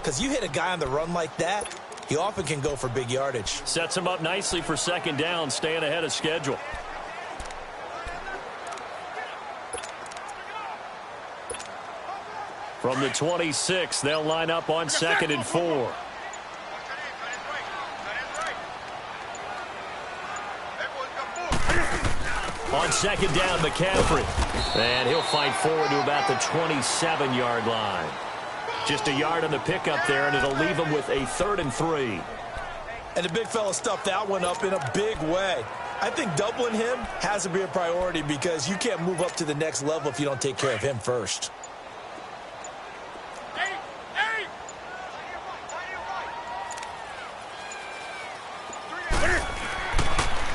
because you hit a guy on the run like that, he often can go for big yardage. Sets him up nicely for second down, staying ahead of schedule. From the 26, they'll line up on 2nd and 4. On 2nd down, McCaffrey. And he'll fight forward to about the 27-yard line. Just a yard on the pickup there, and it'll leave him with a 3rd and 3. And the big fella stuffed that one up in a big way. I think doubling him has to be a priority because you can't move up to the next level if you don't take care of him first.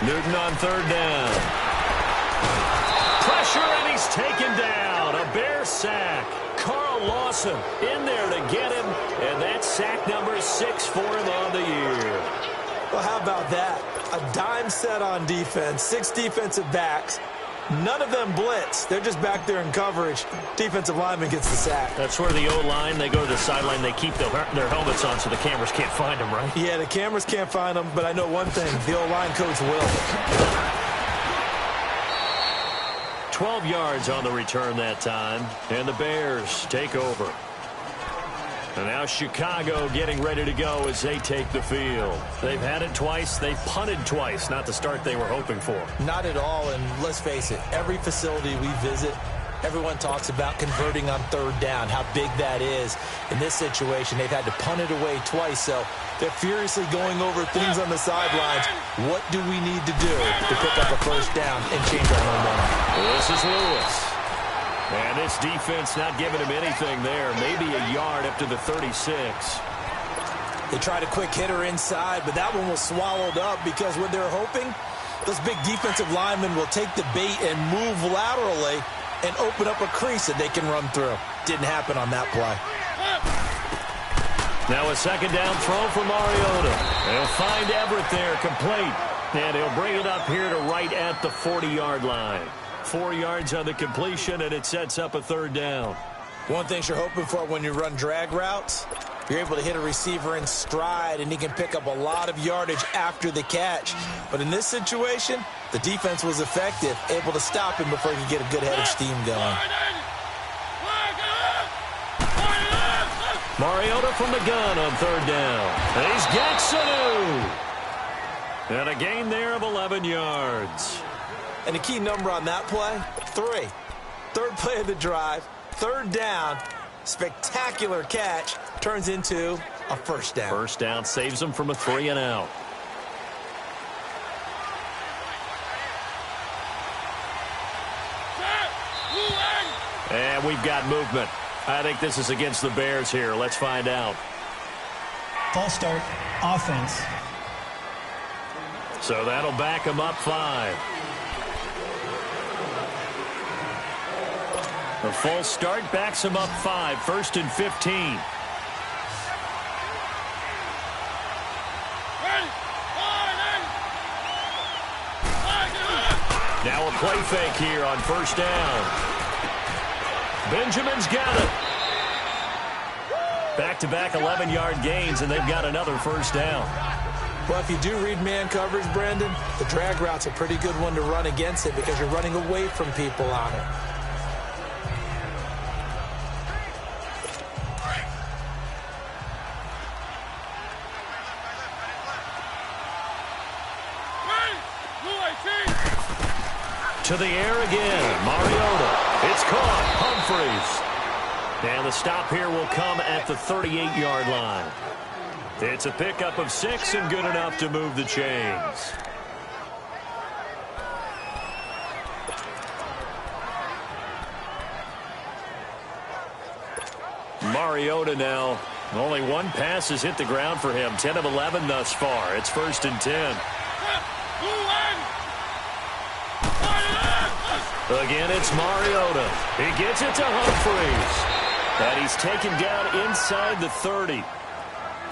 Newton on 3rd down. Pressure, and he's taken down. A Bear sack. Carl Lawson in there to get him, and that's sack number 6 for him on the year. Well, how about that? A dime set on defense, 6 defensive backs. None of them blitz. They're just back there in coverage. Defensive lineman gets the sack. That's where the O-line, they go to the sideline, they keep their helmets on so the cameras can't find them, right? Yeah, the cameras can't find them, but I know one thing. The O-line coach will. 12 yards on the return that time, and the Bears take over. And now Chicago getting ready to go as they take the field. They've had it twice. They've punted twice. Not the start they were hoping for. Not at all, and let's face it, every facility we visit, everyone talks about converting on 3rd down, how big that is. In this situation, they've had to punt it away twice, so they're furiously going over things on the sidelines. What do we need to do to pick up a 1st down and change our momentum? This is Lewis. And this defense not giving him anything there. Maybe a yard up to the 36. They tried a quick hitter inside, but that one was swallowed up because what they're hoping, those big defensive linemen will take the bait and move laterally and open up a crease that they can run through. Didn't happen on that play. Now a 2nd down throw for Mariota. They'll find Everett there, complete. And he'll bring it up here to right at the 40-yard line. 4 yards on the completion, and it sets up a 3rd down. One thing you're hoping for when you run drag routes, you're able to hit a receiver in stride, and he can pick up a lot of yardage after the catch. But in this situation, the defense was effective, able to stop him before he could get a good head of steam going. Mariota from the gun on 3rd down. And he's got Sanu. And a gain there of 11 yards. And the key number on that play, 3. 3rd play of the drive, 3rd down, spectacular catch, turns into a 1st down. 1st down saves them from a 3 and out. And we've got movement. I think this is against the Bears here. Let's find out. False start, offense. So that'll back them up 5. The false start backs them up 5. 1st and 15. Now a play fake here on 1st down. Benjamin's got it. Back-to-back 11-yard gains, and they've got another 1st down. Well, if you do read man coverage, Brandon, the drag route's a pretty good one to run against it because you're running away from people on it. To the air again. Mariota. It's caught. Humphreys. And the stop here will come at the 38-yard line. It's a pickup of 6 and good enough to move the chains. Mariota now. Only one pass has hit the ground for him. 10 of 11 thus far. It's 1st and 10. Again, it's Mariota. He gets it to Humphreys. And he's taken down inside the 30.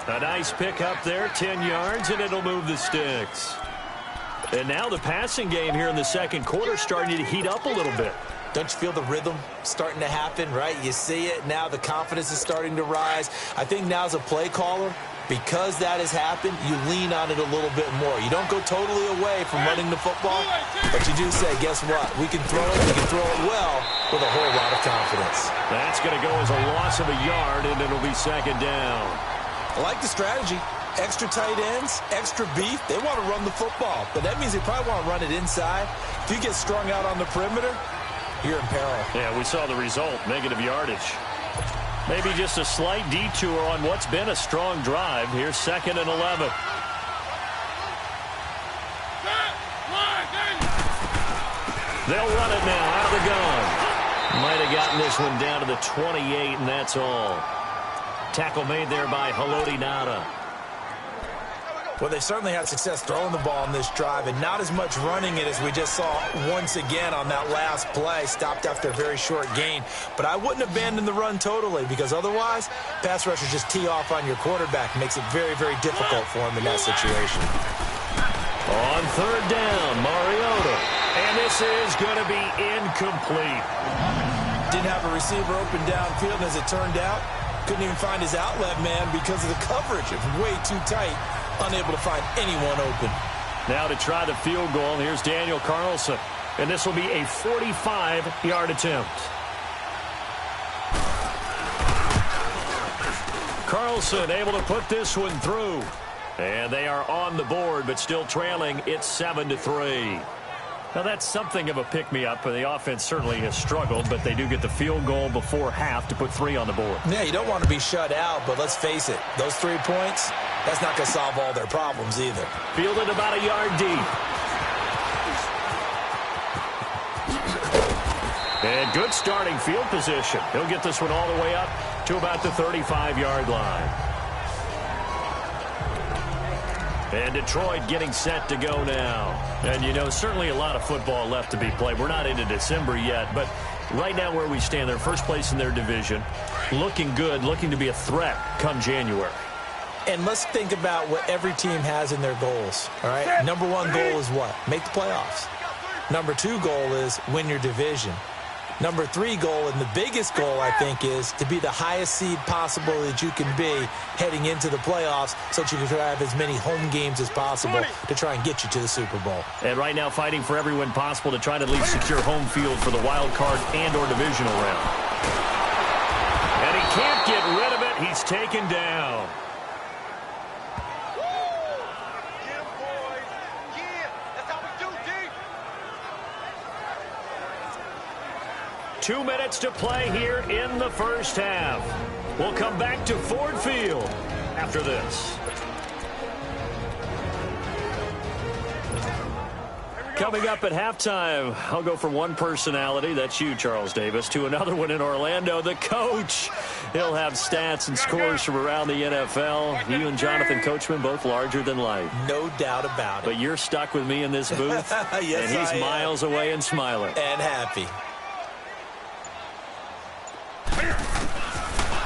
A nice pickup there, 10 yards, and it'll move the sticks. And now the passing game here in the second quarter starting to heat up a little bit. Don't you feel the rhythm starting to happen, right? You see it now. The confidence is starting to rise. I think now as a play caller, because that has happened, you lean on it a little bit more. You don't go totally away from running the football, but you do say, guess what? We can throw it. We can throw it well with a whole lot of confidence. That's going to go as a loss of a yard, and it'll be second down. I like the strategy. Extra tight ends, extra beef. They want to run the football, but that means they probably want to run it inside. If you get strung out on the perimeter, you're in peril. Yeah, we saw the result, negative yardage. Maybe just a slight detour on what's been a strong drive. Here's 2nd and 11. They'll run it now out of the gun. Might have gotten this one down to the 28, and that's all. Tackle made there by Haloti Ngata. Well, they certainly had success throwing the ball on this drive, and not as much running it as we just saw once again on that last play. Stopped after a very short gain. But I wouldn't abandon the run totally, because otherwise, pass rushers just tee off on your quarterback. Makes it very, very difficult for him in that situation. On 3rd down, Mariota. And this is going to be incomplete. Didn't have a receiver open downfield, as it turned out. Couldn't even find his outlet man because of the coverage. It was way too tight. Unable to find anyone open. Now to try the field goal, here's Daniel Carlson. And this will be a 45-yard attempt. Carlson able to put this one through. And they are on the board, but still trailing. It's 7-3. Now, that's something of a pick-me-up. The offense certainly has struggled, but they do get the field goal before half to put 3 on the board. Yeah, you don't want to be shut out, but let's face it. Those 3 points, that's not going to solve all their problems either. Fielded about a yard deep. And good starting field position. He'll get this one all the way up to about the 35-yard line. And Detroit getting set to go now. And, you know, certainly a lot of football left to be played. We're not into December yet, but right now where we stand, they're first place in their division. Looking good, looking to be a threat come January. And let's think about what every team has in their goals, all right? Number 1 goal is what? Make the playoffs. Number 2 goal is win your division. Number 3 goal, and the biggest goal, I think, is to be the highest seed possible that you can be heading into the playoffs so that you can have as many home games as possible to try and get you to the Super Bowl. And right now fighting for every win possible to try to at least secure home field for the wild card and or divisional round. And he can't get rid of it. He's taken down. 2 minutes to play here in the first half. We'll come back to Ford Field after this. Coming up at halftime, I'll go from one personality, that's you, Charles Davis, to another one in Orlando, the coach. He'll have stats and scores from around the NFL. You and Jonathan Coachman, both larger than life. No doubt about it. But you're stuck with me in this booth, yes, and he's miles away and smiling. And happy.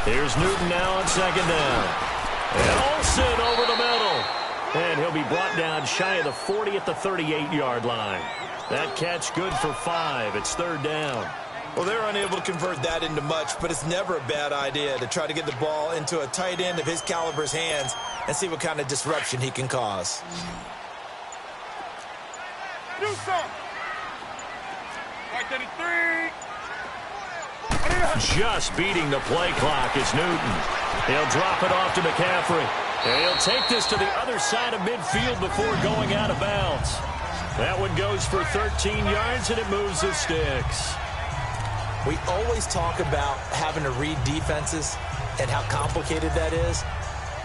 Here's Newton now on 2nd down. And Olsen over the middle. And he'll be brought down shy of the 40 at the 38-yard line. That catch good for 5. It's 3rd down. Well, they're unable to convert that into much, but it's never a bad idea to try to get the ball into a tight end of his caliber's hands and see what kind of disruption he can cause. Do something. 33. Just beating the play clock is Newton. He'll drop it off to McCaffrey. And he'll take this to the other side of midfield before going out of bounds. That one goes for 13 yards, and it moves the sticks. We always talk about having to read defenses and how complicated that is.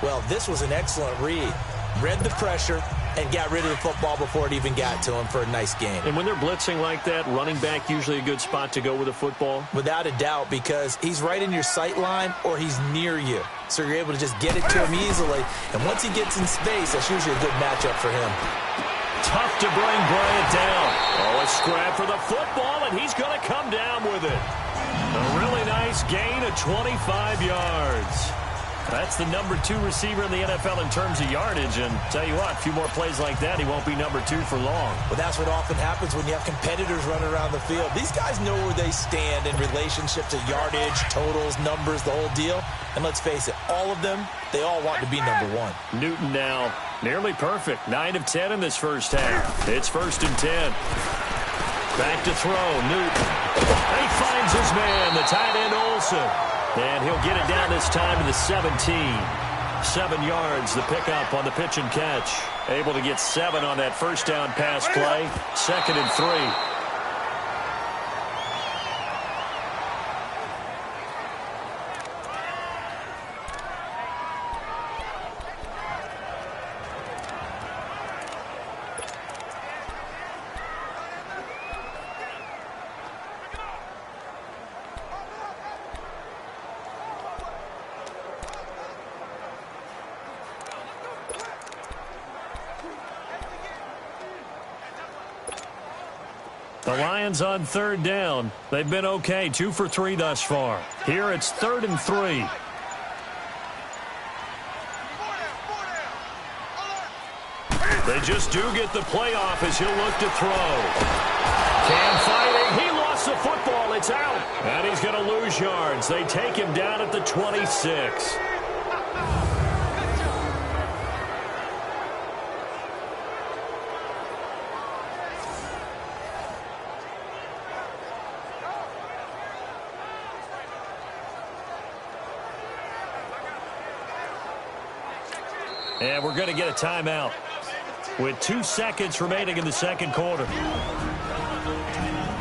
Well, this was an excellent read. Read the pressure and got rid of the football before it even got to him for a nice game. And when they're blitzing like that, running back usually a good spot to go with the football? Without a doubt, because he's right in your sight line or he's near you. So you're able to just get it to him easily. And once he gets in space, that's usually a good matchup for him. Tough to bring Bryant down. Oh, a scrap for the football, and he's going to come down with it. A really nice gain of 25 yards. That's the number 2 receiver in the NFL in terms of yardage. And tell you what, a few more plays like that, he won't be number 2 for long. Well, that's what often happens when you have competitors running around the field. These guys know where they stand in relationship to yardage, totals, numbers, the whole deal. And let's face it, all of them, they all want to be number 1. Newton now nearly perfect. 9 of 10 in this first half. It's 1st and 10. Back to throw. Newton. He finds his man, the tight end Olsen. And he'll get it down this time to the 17. 7 yards, the pickup on the pitch and catch. Able to get 7 on that first down pass play. 2nd and 3. The Lions on 3rd down. They've been okay, 2 for 3 thus far. Here it's 3rd and 3. They just do get the play off as he'll look to throw. Cam fighting. He lost the football. It's out. And he's going to lose yards. They take him down at the 26. And we're going to get a timeout with 2 seconds remaining in the second quarter.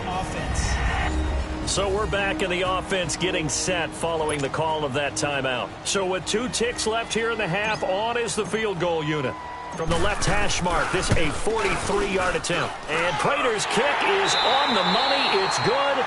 Offense. So we're back in the offense getting set following the call of that timeout. So with 2 ticks left here in the half, on is the field goal unit. From the left hash mark, this a 43-yard attempt. And Prater's kick is on the money. It's good.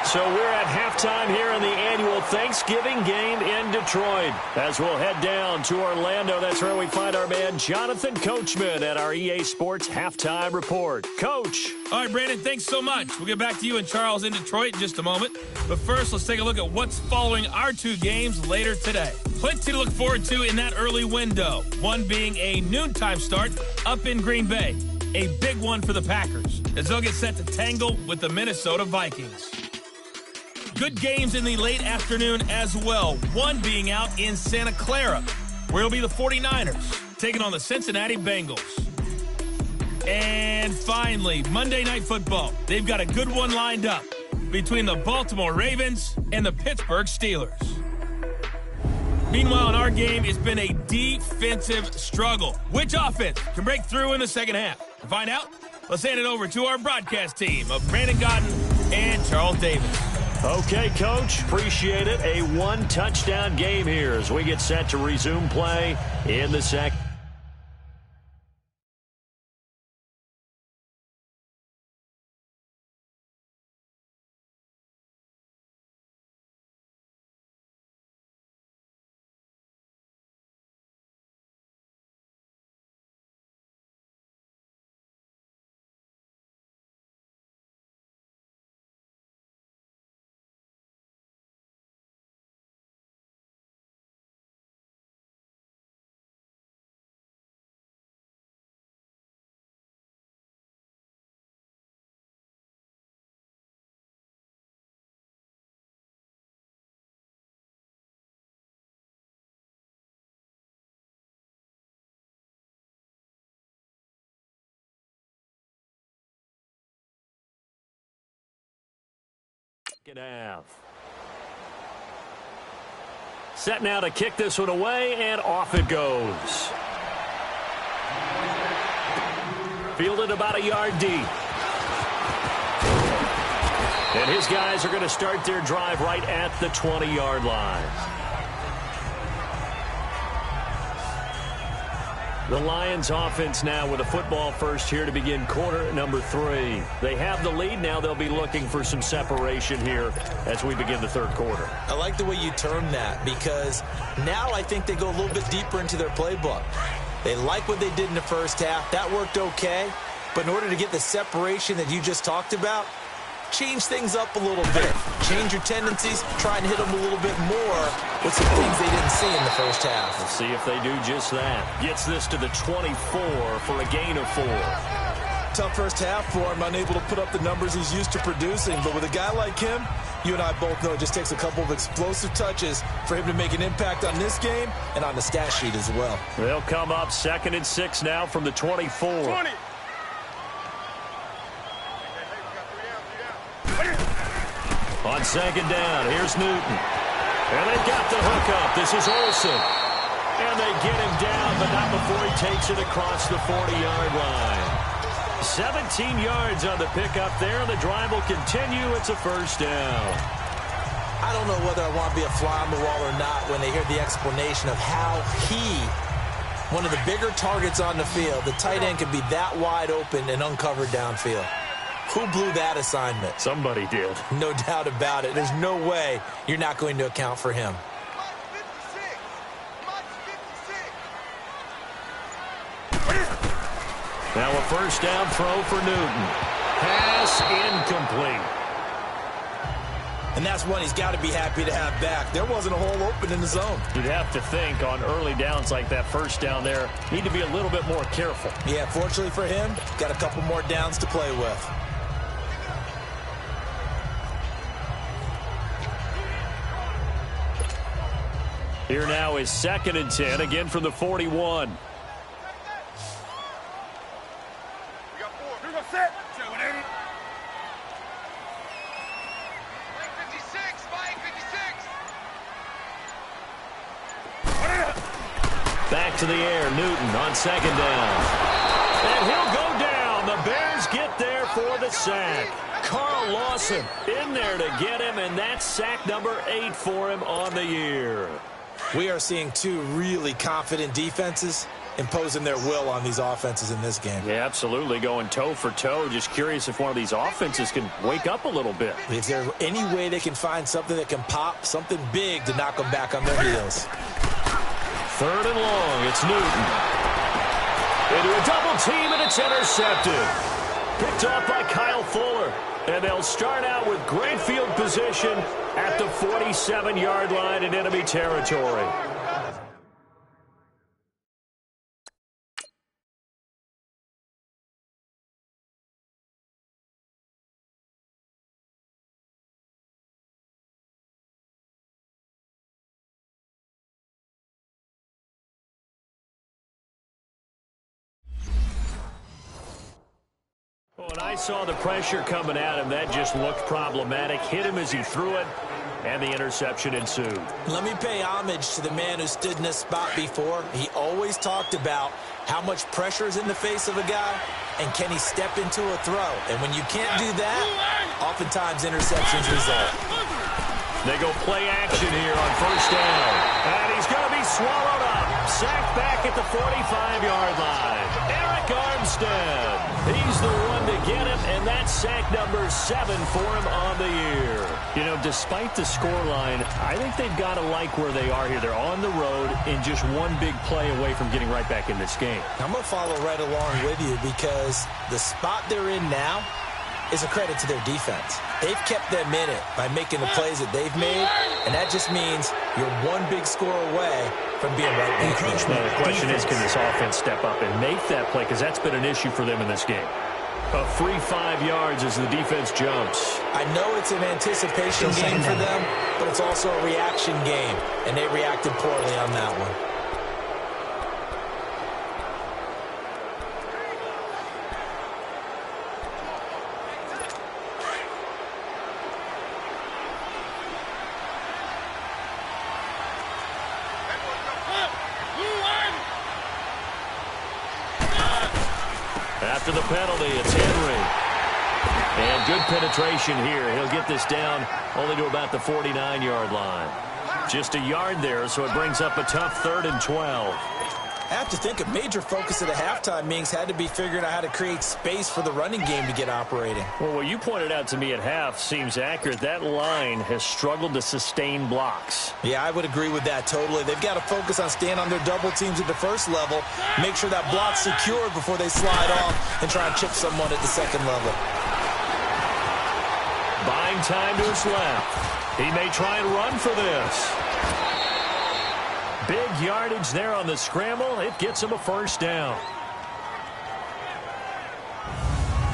So we're at halftime here in the annual Thanksgiving game in Detroit. As we'll head down to Orlando, that's where we find our man Jonathan Coachman at our EA Sports Halftime Report. Coach. All right, Brandon, thanks so much. We'll get back to you and Charles in Detroit in just a moment. But first, let's take a look at what's following our 2 games later today. Plenty to look forward to in that early window. One being a noontime start up in Green Bay. A big one for the Packers as they'll get set to tangle with the Minnesota Vikings. Good games in the late afternoon as well. One being out in Santa Clara, where it'll be the 49ers taking on the Cincinnati Bengals. And finally, Monday Night Football. They've got a good one lined up between the Baltimore Ravens and the Pittsburgh Steelers. Meanwhile, in our game, it's been a defensive struggle. Which offense can break through in the second half? To find out, let's hand it over to our broadcast team of Brandon Godden and Charles Davis. Okay, Coach, appreciate it. A 1-touchdown game here as we get set to resume play in the second. Half. Set now to kick this one away, and off it goes. Fielded about a yard deep. And his guys are going to start their drive right at the 20-yard line. The Lions offense now with a football first here to begin quarter number 3. They have the lead. Now they'll be looking for some separation here as we begin the third quarter. I like the way you term that because now I think they go a little bit deeper into their playbook. They like what they did in the first half. That worked okay. But in order to get the separation that you just talked about, change things up a little bit. Change your tendencies, try and hit them a little bit more with some things they didn't see in the first half. We'll see if they do just that. Gets this to the 24 for a gain of 4. Tough first half for him, unable to put up the numbers he's used to producing. But with a guy like him, you and I both know it just takes a couple of explosive touches for him to make an impact on this game and on the stat sheet as well. They'll come up 2nd and 6 now from the 24. 20. On 2nd down, here's Newton. And they've got the hookup. This is Olsen. And they get him down, but not before he takes it across the 40-yard line. 17 yards on the pickup there, and the drive will continue. It's a first down. I don't know whether I want to be a fly on the wall or not when they hear the explanation of how one of the bigger targets on the field, the tight end can be that wide open and uncovered downfield. Who blew that assignment? Somebody did. No doubt about it. There's no way you're not going to account for him. Now a first down throw for Newton. Pass incomplete. And that's one he's got to be happy to have back. There wasn't a hole open in the zone. You'd have to think on early downs like that first down there, need to be a little bit more careful. Yeah, fortunately for him, got a couple more downs to play with. Here now is 2nd and 10, again from the 41. Back to the air, Newton on 2nd down. And he'll go down. The Bears get there for the sack. Carl Lawson in there to get him, and that's sack number 8 for him on the year. We are seeing two really confident defenses imposing their will on these offenses in this game. Yeah, absolutely, going toe for toe. Just curious if one of these offenses can wake up a little bit. Is there any way they can find something that can pop, something big to knock them back on their heels? 3rd and long, it's Newton. Into a double team, and it's intercepted. Picked off by Kyle Fuller. And they'll start out with great field position at the 47-yard line in enemy territory. When I saw the pressure coming at him, that just looked problematic. Hit him as he threw it, and the interception ensued. Let me pay homage to the man who stood in this spot before. He always talked about how much pressure is in the face of a guy, and can he step into a throw. And when you can't do that, oftentimes interceptions result. They go play action here on first down. And he's going to be swallowed up. Sacked back at the 45-yard line. Eric Armstead. He's the one to get him, and that's sack number 7 for him on the year. You know, despite the scoreline, I think they've got to like where they are here. They're on the road and just one big play away from getting right back in this game. I'm going to follow right along with you because the spot they're in now is a credit to their defense. They've kept them in it by making the plays that they've made, and that just means you're one big score away from being right back. Now, the question is, can this offense step up and make that play? Because that's been an issue for them in this game. A free 5 yards as the defense jumps. I know it's an anticipation game for them, but it's also a reaction game, and they reacted poorly on that one. After the penalty, it's Henry. And good penetration here. He'll get this down only to about the 49-yard line. Just a yard there, so it brings up a tough 3rd and 12. I have to think a major focus at a halftime means had to be figuring out how to create space for the running game to get operating. Well, what you pointed out to me at half seems accurate. That line has struggled to sustain blocks. Yeah, I would agree with that totally. They've got to focus on staying on their double teams at the first level, make sure that block's secured before they slide off and try and chip someone at the second level. Playing time to his left. He may try and run for this. Big yardage there on the scramble. It gets him a first down.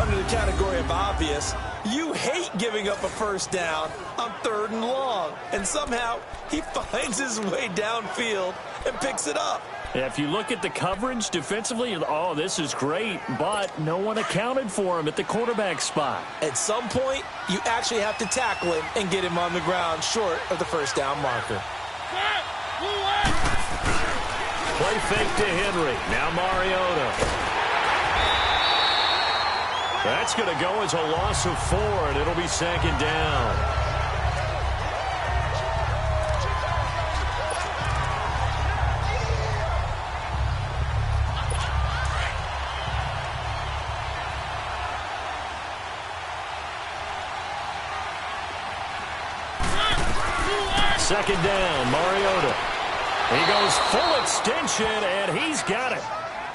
Under the category of obvious, you hate giving up a first down on 3rd and long. And somehow he finds his way downfield and picks it up. If you look at the coverage defensively, oh, this is great, but no one accounted for him at the quarterback spot. At some point, you actually have to tackle him and get him on the ground short of the first down marker. Play fake to Henry. Now Mariota. That's going to go as a loss of 4, and it'll be 2nd down. Second down, Mariota. He goes full extension, and he's got it.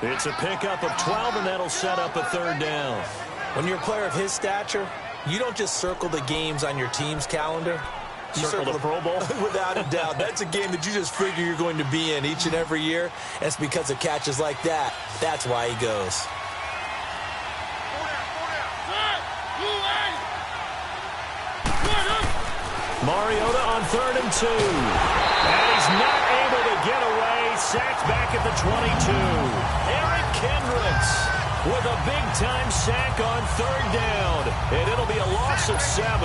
It's a pickup of 12, and that'll set up a 3rd down. When you're a player of his stature, you don't just circle the games on your team's calendar. You circle the Pro Bowl? Without a doubt. That's a game that you just figure you're going to be in each and every year. And it's because of catches like that. That's why he goes. Mariota on 3rd and 2. And he's not able to get away. Sacked back at the 22. Eric Kendricks with a big-time sack on 3rd down. And it'll be a loss of 7.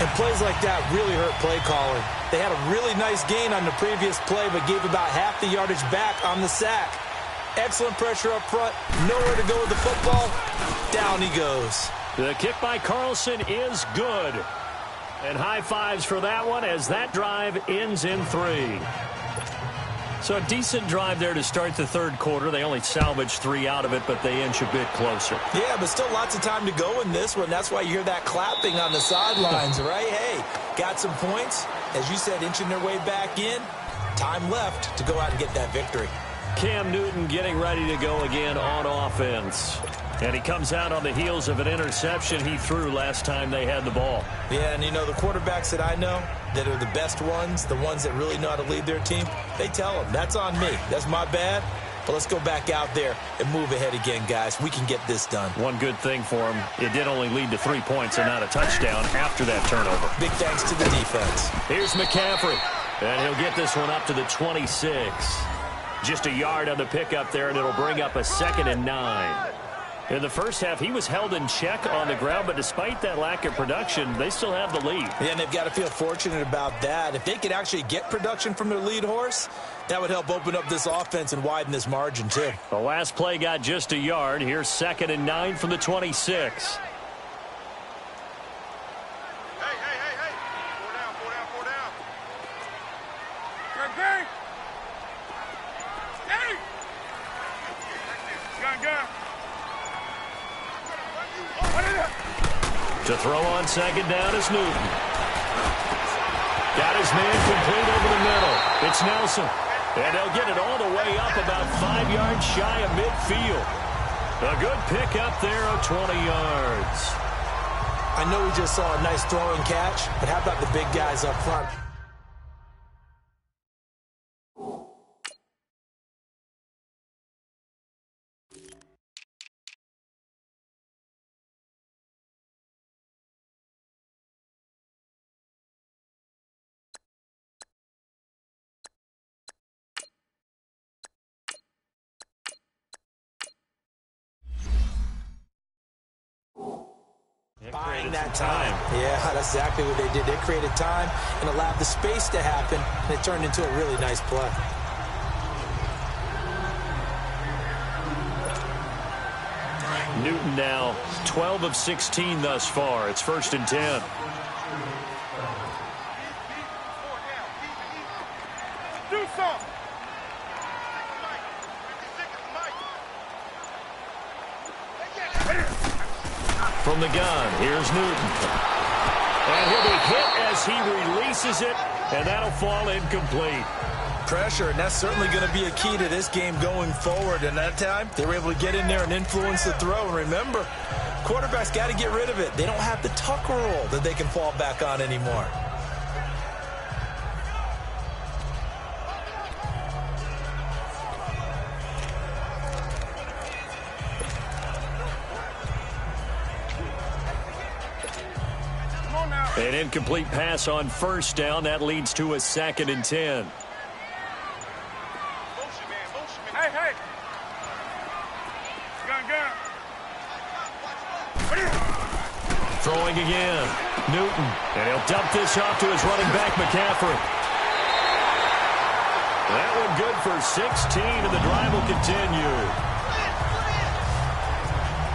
And plays like that really hurt play calling. They had a really nice gain on the previous play, but gave about half the yardage back on the sack. Excellent pressure up front. Nowhere to go with the football. Down he goes. The kick by Carlson is good. And high fives for that one as that drive ends in 3. So a decent drive there to start the 3rd quarter. They only salvaged 3 out of it, but they inch a bit closer. Yeah, but still lots of time to go in this one. That's why you hear that clapping on the sidelines, right? Hey, got some points. As you said, inching their way back in. Time left to go out and get that victory. Cam Newton getting ready to go again on offense. And he comes out on the heels of an interception he threw last time they had the ball. Yeah, and you know, the quarterbacks that I know that are the best ones, the ones that really know how to lead their team, they tell them, that's on me. That's my bad. But let's go back out there and move ahead again, guys. We can get this done. One good thing for him, it did only lead to 3 points and not a touchdown after that turnover. Big thanks to the defense. Here's McCaffrey. And he'll get this one up to the 26. Just a yard on the pickup there, and it'll bring up a 2nd and 9. In the first half, he was held in check on the ground, but despite that lack of production, they still have the lead. Yeah, and they've got to feel fortunate about that. If they could actually get production from their lead horse, that would help open up this offense and widen this margin, too. The last play got just a yard. Here's 2nd and 9 from the 26. To throw on 2nd down is Newton. Got his man complete over the middle. It's Nelson. And they'll get it all the way up about 5 yards shy of midfield. A good pickup there of 20 yards. I know we just saw a nice throwing catch, but how about the big guys up front? Buying that time. Yeah, that's exactly what they did. They created time and allowed the space to happen, and it turned into a really nice play. Newton now 12 of 16 thus far. It's 1st and 10. Do something. From the gun, here's Newton. And he'll be hit as he releases it, and that'll fall incomplete. Pressure, and that's certainly going to be a key to this game going forward. And that time, they were able to get in there and influence the throw. And remember, quarterback's got to get rid of it. They don't have the tuck rule that they can fall back on anymore. An incomplete pass on first down. That leads to a 2nd and 10. Hey, hey. Gun. Throwing again. Newton. And he'll dump this off to his running back, McCaffrey. That one good for 16, and the drive will continue.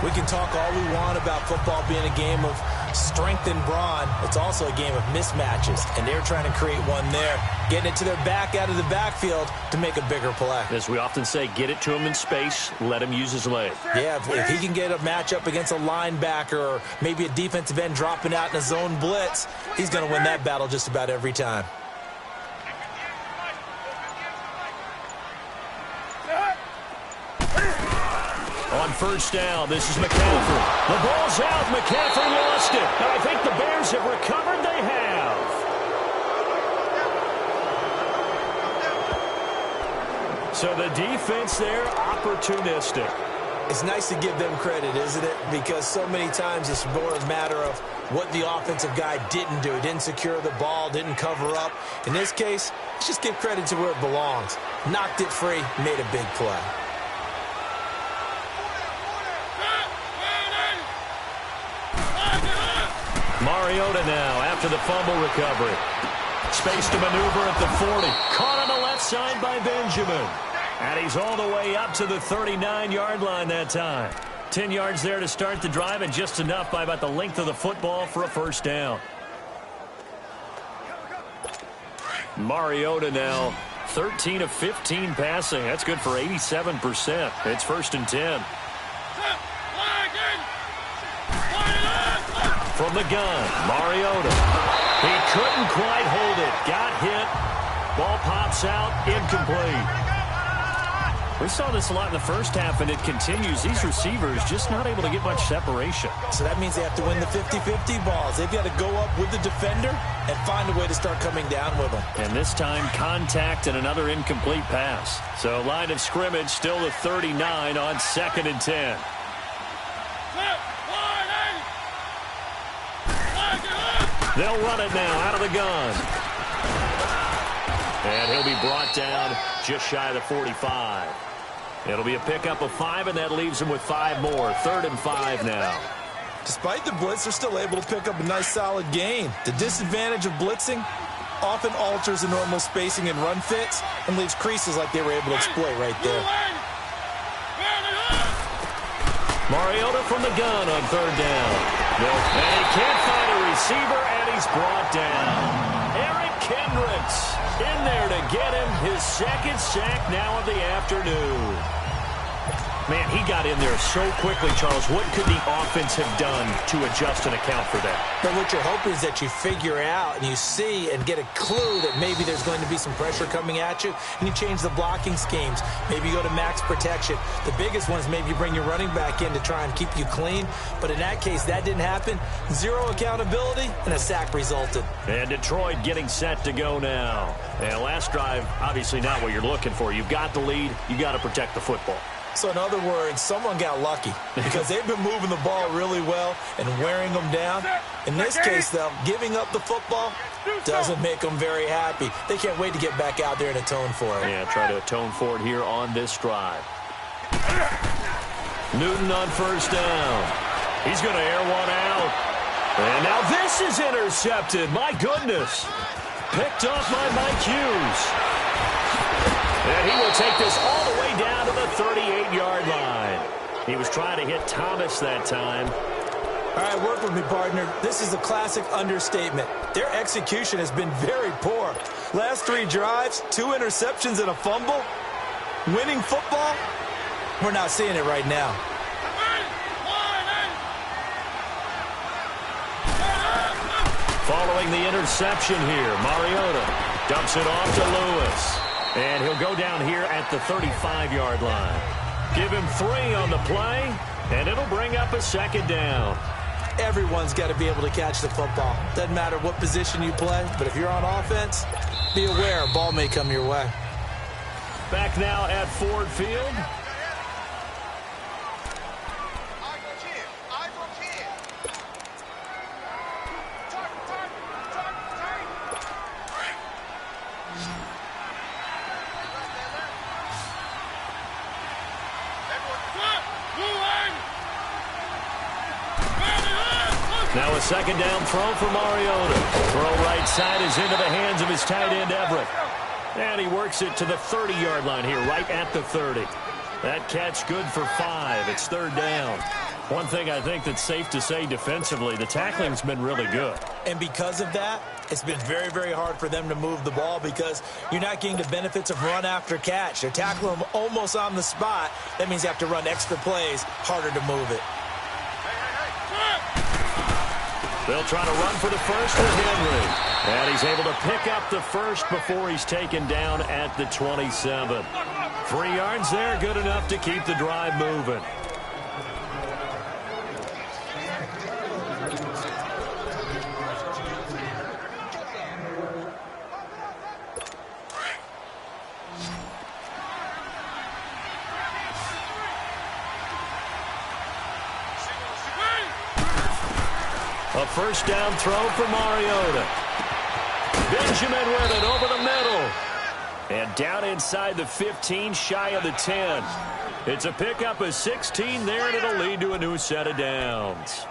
We can talk all we want about football being a game of strength and brawn. It's also a game of mismatches, and they're trying to create one there, getting it to their back out of the backfield to make a bigger play. As we often say, get it to him in space, let him use his leg. Yeah, if he can get a matchup against a linebacker or maybe a defensive end dropping out in a zone blitz, he's going to win that battle just about every time. On first down, this is McCaffrey. The ball's out. McCaffrey lost it. And I think the Bears have recovered. They have. So the defense there, opportunistic. It's nice to give them credit, isn't it? Because so many times it's more a matter of what the offensive guy didn't do. He didn't secure the ball, didn't cover up. In this case, let's just give credit to where it belongs. Knocked it free, made a big play. Mariota now after the fumble recovery. Space to maneuver at the 40. Caught on the left side by Benjamin. And he's all the way up to the 39-yard line that time. 10 yards there to start the drive, and just enough by about the length of the football for a first down. Mariota now 13 of 15 passing. That's good for 87%. It's 1st and 10. From the gun, Mariota. He couldn't quite hold it. Got hit. Ball pops out. Incomplete. We saw this a lot in the first half, and it continues. These receivers just not able to get much separation. So that means they have to win the 50-50 balls. They've got to go up with the defender and find a way to start coming down with them. And this time, contact and another incomplete pass. So line of scrimmage still the 39 on 2nd and 10. They'll run it now out of the gun. And he'll be brought down just shy of the 45. It'll be a pickup of 5, and that leaves him with 5 more. 3rd and 5 now. Despite the blitz, they're still able to pick up a nice, solid gain. The disadvantage of blitzing often alters the normal spacing and run fits and leaves creases like they were able to exploit right there. Mariota from the gun on 3rd down. And he can't find a receiver, and he's brought down. Eric Kendricks in there to get him his 2nd sack now of the afternoon. Man, he got in there so quickly, Charles. What could the offense have done to adjust and account for that? But what you're hoping is that you figure out and you see and get a clue that maybe there's going to be some pressure coming at you, and you change the blocking schemes. Maybe you go to max protection. The biggest one is maybe you bring your running back in to try and keep you clean. But in that case, that didn't happen. 0 accountability, and a sack resulted. And Detroit getting set to go now. And last drive, obviously not what you're looking for. You've got the lead. You got to protect the football. So in other words, someone got lucky because they've been moving the ball really well and wearing them down. In this case, though, giving up the football doesn't make them very happy. They can't wait to get back out there and atone for it. Yeah, try to atone for it here on this drive. Newton on 1st down. He's going to air one out. And now this is intercepted. My goodness. Picked off by Mike Hughes. And he will take this all the way down to the 38-yard line. He was trying to hit Thomas that time. All right, work with me, partner. This is a classic understatement. Their execution has been very poor. Last 3 drives, 2 interceptions and a fumble. Winning football? We're not seeing it right now. Following the interception here, Mariota dumps it off to Lewis. And he'll go down here at the 35-yard line. Give him 3 on the play. And it'll bring up a second down. Everyone's got to be able to catch the football. Doesn't matter what position you play, but if you're on offense, be aware a ball may come your way. Back now at Ford Field. Now a second down throw for Mariota. Throw right side is into the hands of his tight end, Everett. And he works it to the 30-yard line here, right at the 30. That catch good for 5. It's third down. One thing I think that's safe to say defensively, the tackling's been really good. And because of that, it's been very, very hard for them to move the ball because you're not getting the benefits of run after catch. They're tackling them almost on the spot. That means you have to run extra plays, harder to move it. They'll try to run for the first with Henry. And he's able to pick up the first before he's taken down at the 27. 3 yards there, good enough to keep the drive moving. A first down throw for Mariota. Benjamin with it over the middle. And down inside the 15, shy of the 10. It's a pickup of 16 there, and it'll lead to a new set of downs.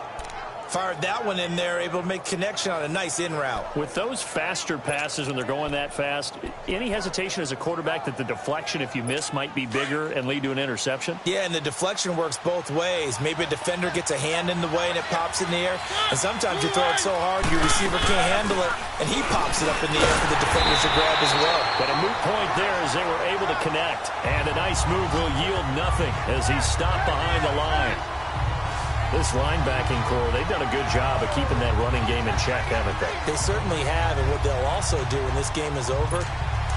Fired that one in there, able to make connection on a nice in route. With those faster passes when they're going that fast, any hesitation as a quarterback that the deflection, if you miss, might be bigger and lead to an interception? Yeah, and the deflection works both ways. Maybe a defender gets a hand in the way and it pops in the air. And sometimes you throw it so hard your receiver can't handle it, and he pops it up in the air for the defenders to grab as well. But a moot point there as they were able to connect. And a nice move will yield nothing as he's stopped behind the line. This linebacking core, they've done a good job of keeping that running game in check, haven't they? They certainly have, and what they'll also do when this game is over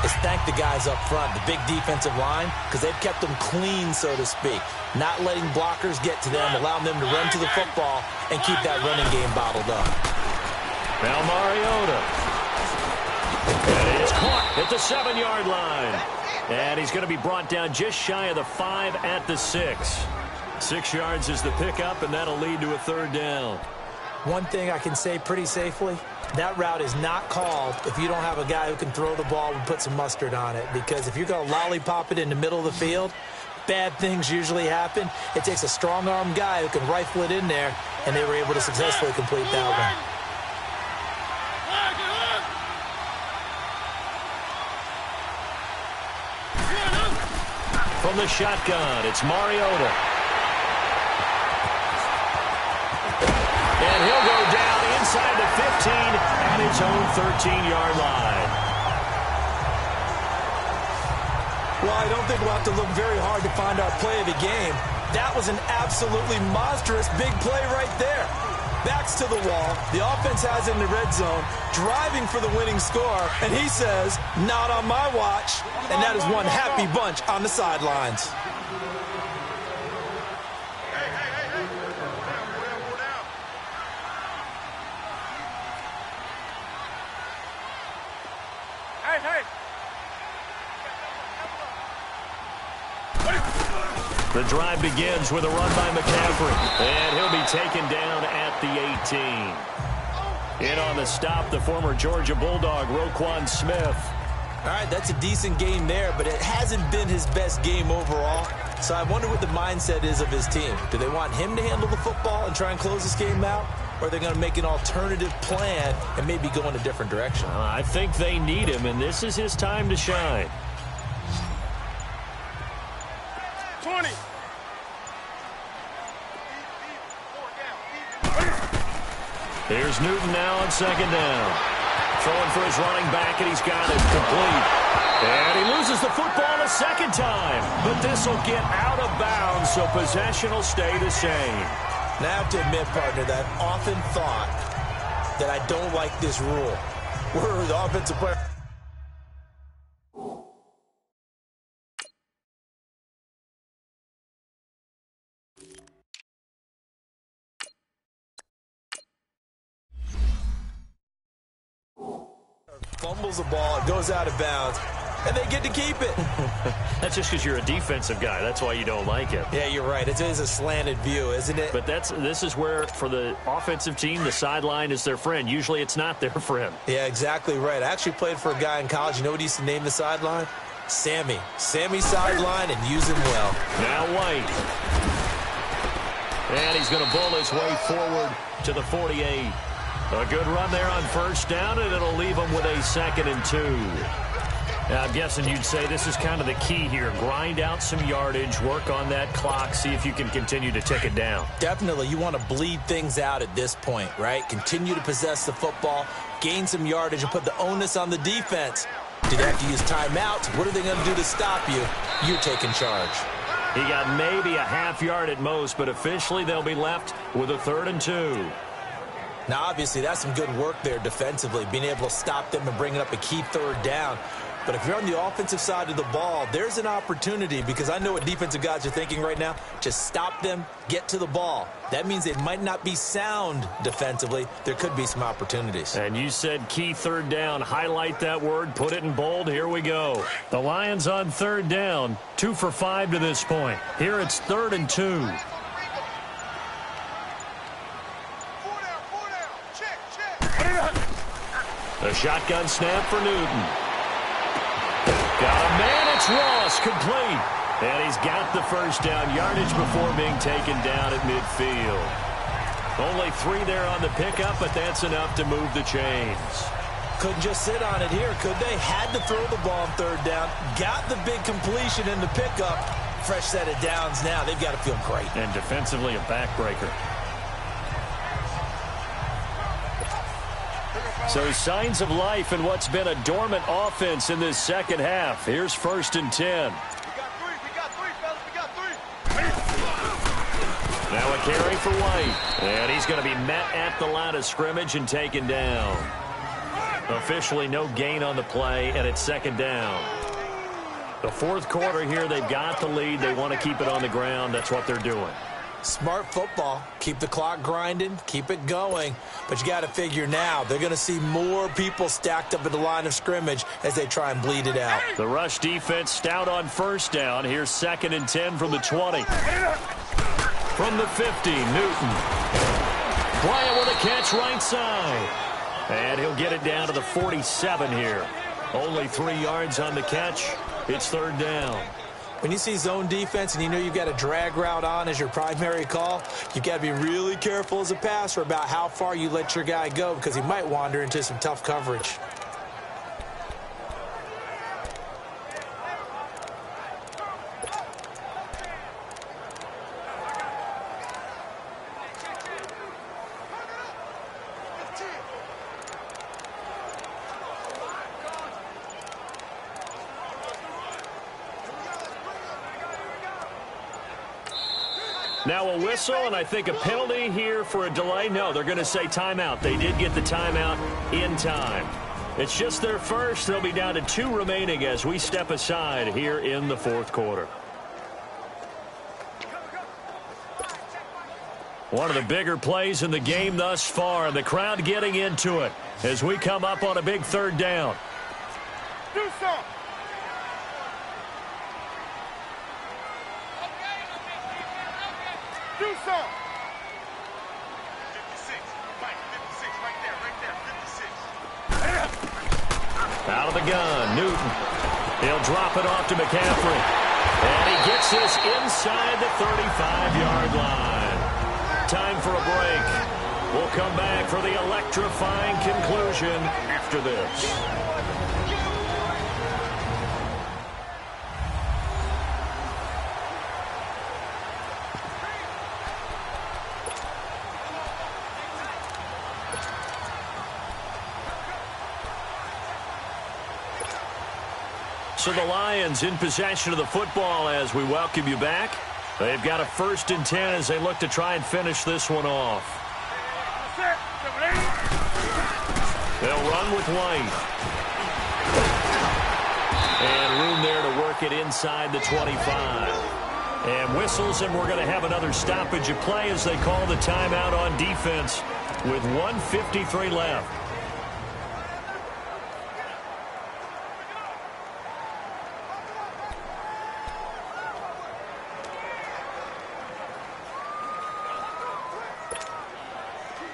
is thank the guys up front, the big defensive line, because they've kept them clean, so to speak. Not letting blockers get to them, allowing them to run to the football and keep that running game bottled up. Now Mariota. And it's caught at the 7-yard line. And he's going to be brought down just shy of the 5 at the 6. 6 yards is the pickup, and that'll lead to a third down. One thing I can say pretty safely, that route is not called if you don't have a guy who can throw the ball and put some mustard on it. Because if you're going to lollipop it in the middle of the field, bad things usually happen. It takes a strong-arm guy who can rifle it in there, and they were able to successfully complete that one. From the shotgun, it's Mariota. And he'll go down inside the 15 at his own 13-yard line. Well, I don't think we'll have to look very hard to find our play of the game. That was an absolutely monstrous big play right there. Backs to the wall. The offense has it in the red zone, driving for the winning score, and he says, not on my watch. And that is one happy bunch on the sidelines. The drive begins with a run by McCaffrey, and he'll be taken down at the 18. In on the stop, the former Georgia Bulldog, Roquan Smith. All right, that's a decent game there, but it hasn't been his best game overall. So I wonder what the mindset is of his team. Do they want him to handle the football and try and close this game out? Or are they going to make an alternative plan and maybe go in a different direction? I think they need him, and this is his time to shine. 20. Here's Newton now on second down. Throwing for his running back, and he's got it complete. And he loses the football a second time. But this will get out of bounds, so possession will stay the same. Now, I have to admit, partner, that I've often thought that I don't like this rule. Where the offensive player... fumbles the ball, it goes out of bounds, and they get to keep it. That's just because you're a defensive guy. That's why you don't like it. Yeah, you're right. It is a slanted view, isn't it? But this is where, for the offensive team, the sideline is their friend. Usually it's not their friend. Yeah, exactly right. I actually played for a guy in college. You know what he used to name the sideline? Sammy. Sammy sideline, and use him well. Now White. And he's going to bull his way forward to the 48. A good run there on first down, and it'll leave him with a 2nd and 2. Now, I'm guessing you'd say this is kind of the key here. Grind out some yardage, work on that clock, see if you can continue to tick it down. Definitely. You want to bleed things out at this point, right? Continue to possess the football, gain some yardage, and put the onus on the defense. Do they have to use timeouts? What are they going to do to stop you? You're taking charge. He got maybe a half yard at most, but officially they'll be left with a 3rd and 2. Now, obviously, that's some good work there defensively, being able to stop them and bringing up a key 3rd down. But if you're on the offensive side of the ball, there's an opportunity, because I know what defensive guys are thinking right now. Just stop them, get to the ball. That means they might not be sound defensively. There could be some opportunities. And you said key 3rd down. Highlight that word, put it in bold. Here we go. The Lions on 3rd down, 2 for 5 to this point. Here it's 3rd and 2. A shotgun snap for Newton. Got a man, it's Ross, complete. And he's got the first down yardage before being taken down at midfield. Only 3 there on the pickup, but that's enough to move the chains. Couldn't just sit on it here, could they? Had to throw the ball on 3rd down. Got the big completion in the pickup. Fresh set of downs now. They've got to feel great. And defensively, a backbreaker. So signs of life in what's been a dormant offense in this second half. Here's 1st and 10. We got 3, fellas. We got 3. Now a carry for White. And he's going to be met at the line of scrimmage and taken down. Officially no gain on the play, and it's 2nd down. The 4th quarter here, they've got the lead. They want to keep it on the ground. That's what they're doing. Smart football. Keep the clock grinding. Keep it going. But you got to figure now, they're going to see more people stacked up at the line of scrimmage as they try and bleed it out. The rush defense stout on first down. Here's 2nd and 10 from the 20. From the 50, Newton. Bryant with a catch right side. And he'll get it down to the 47 here. Only 3 yards on the catch. It's 3rd down. When you see zone defense and you know you've got a drag route on as your primary call, you've got to be really careful as a passer about how far you let your guy go, because he might wander into some tough coverage. Now a whistle, and I think a penalty here for a delay. No, they're going to say timeout. They did get the timeout in time. It's just their first. They'll be down to 2 remaining as we step aside here in the 4th quarter. One of the bigger plays in the game thus far, and the crowd getting into it as we come up on a big 3rd down. Do something. Do something. 56. Right, 56. Right there. 56. Out of the gun, Newton. He'll drop it off to McCaffrey. And he gets this inside the 35-yard line. Time for a break. We'll come back for the electrifying conclusion after this. So the Lions in possession of the football as we welcome you back. They've got a 1st and 10 as they look to try and finish this one off. They'll run with White. And room there to work it inside the 25. And whistles, and we're going to have another stoppage of play as they call the timeout on defense with 1:53 left.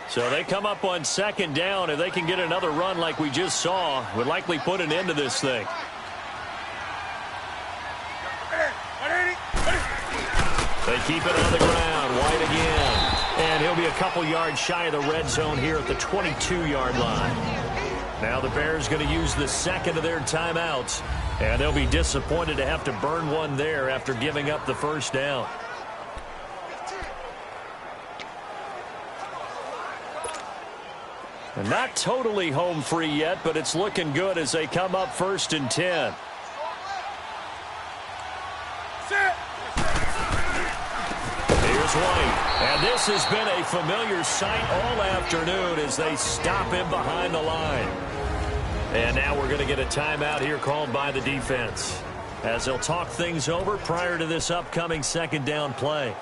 So they come up on second down. If they can get another run like we just saw, would likely put an end to this thing. They keep it on the ground. White again. And he'll be a couple yards shy of the red zone here at the 22-yard line. Now the Bears going to use the second of their timeouts. And they'll be disappointed to have to burn one there after giving up the first down. And not totally home free yet, but it's looking good as they come up 1st and 10. Here's White. And this has been a familiar sight all afternoon as they stop him behind the line. And now we're going to get a timeout here called by the defense as they'll talk things over prior to this upcoming second down play.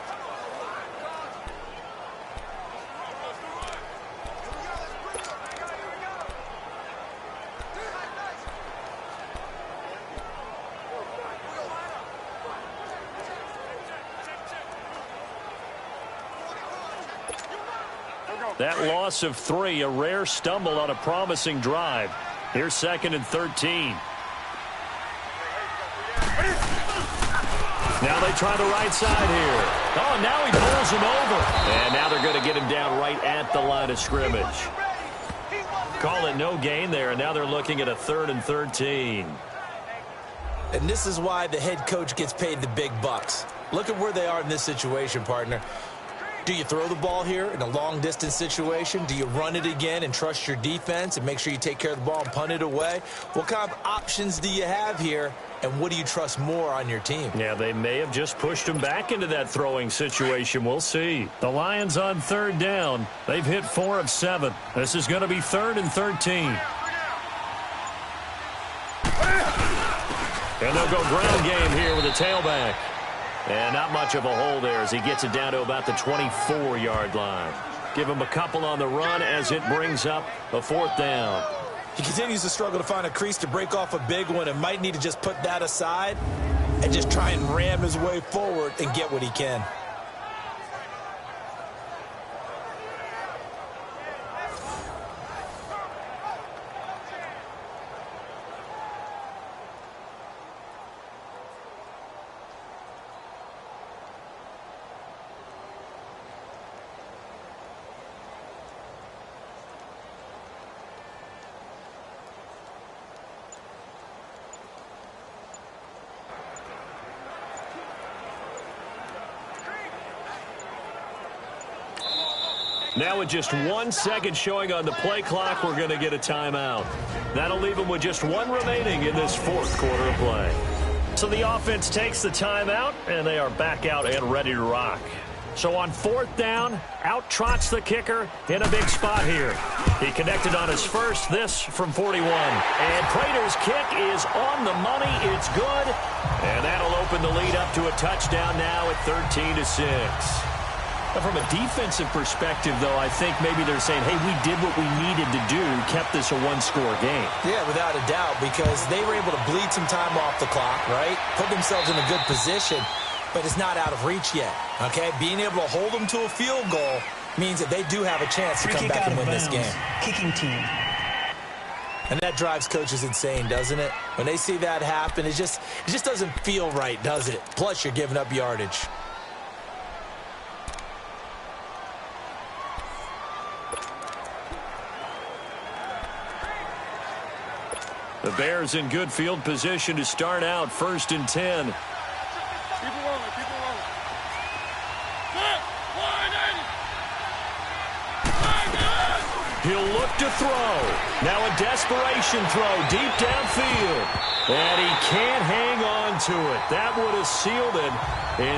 That loss of 3, a rare stumble on a promising drive. Here's 2nd and 13. Now they try the right side here. Oh, now he pulls him over. And now they're going to get him down right at the line of scrimmage. Call it no gain there, and now they're looking at a 3rd and 13. And this is why the head coach gets paid the big bucks. Look at where they are in this situation, partner. Do you throw the ball here in a long-distance situation? Do you run it again and trust your defense and make sure you take care of the ball and punt it away? What kind of options do you have here, and what do you trust more on your team? Yeah, they may have just pushed him back into that throwing situation. We'll see. The Lions on 3rd down. They've hit 4 of 7. This is going to be 3rd and 13. And they'll go ground game here with a tailback. And not much of a hole there as he gets it down to about the 24-yard line. Give him a couple on the run as it brings up a 4th down. He continues to struggle to find a crease to break off a big one and might need to just put that aside and just try and ram his way forward and get what he can. Now with just 1 second showing on the play clock, we're going to get a timeout. That'll leave them with just 1 remaining in this 4th quarter of play. So the offense takes the timeout, and they are back out and ready to rock. So on 4th down, out trots the kicker in a big spot here. He connected on his first, this from 41. And Prater's kick is on the money. It's good. And that'll open the lead up to a touchdown now at 13-6. From a defensive perspective, though, I think maybe they're saying, hey, we did what we needed to do, kept this a 1-score game. Yeah, without a doubt, because they were able to bleed some time off the clock, right? Put themselves in a good position, but it's not out of reach yet, okay? Being able to hold them to a field goal means that they do have a chance to come back and win this game. Kicking team. And that drives coaches insane, doesn't it? When they see that happen, it just doesn't feel right, does it? Plus, you're giving up yardage. The Bears in good field position to start out 1st and 10. Keep it rolling, keep it rolling. He'll look to throw. Now a desperation throw deep downfield. And he can't hang on to it. That would have sealed it.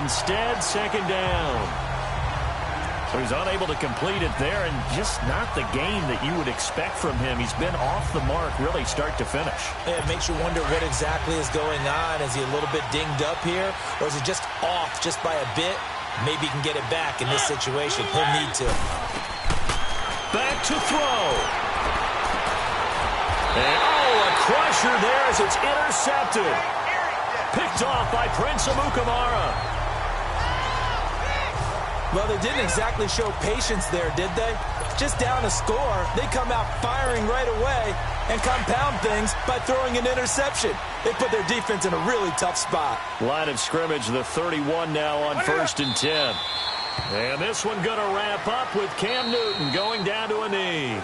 Instead, 2nd down. So he's unable to complete it there, and just not the game that you would expect from him. He's been off the mark really start to finish. Yeah, it makes you wonder what exactly is going on. Is he a little bit dinged up here, or is he just off just by a bit? Maybe he can get it back in this situation. He'll need to. Back to throw. And, a crusher there as it's intercepted. Picked off by Prince Amukamara. Well, they didn't exactly show patience there, did they? Just down a score, they come out firing right away and compound things by throwing an interception. They put their defense in a really tough spot. Line of scrimmage, the 31 now on 1st and 10. And this one going to wrap up with Cam Newton going down to a knee.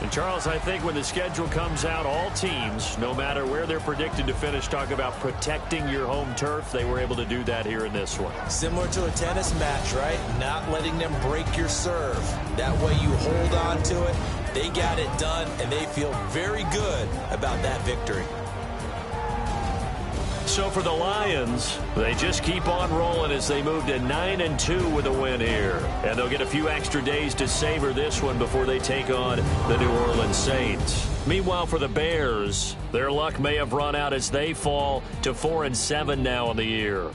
And Charles, I think when the schedule comes out, all teams, no matter where they're predicted to finish, talk about protecting your home turf. They were able to do that here in this one. Similar to a tennis match, right? Not letting them break your serve. That way you hold on to it. They got it done, and they feel very good about that victory. So for the Lions, they just keep on rolling as they move to 9-2 with a win here. And they'll get a few extra days to savor this one before they take on the New Orleans Saints. Meanwhile, for the Bears, their luck may have run out as they fall to 4-7 now in the year.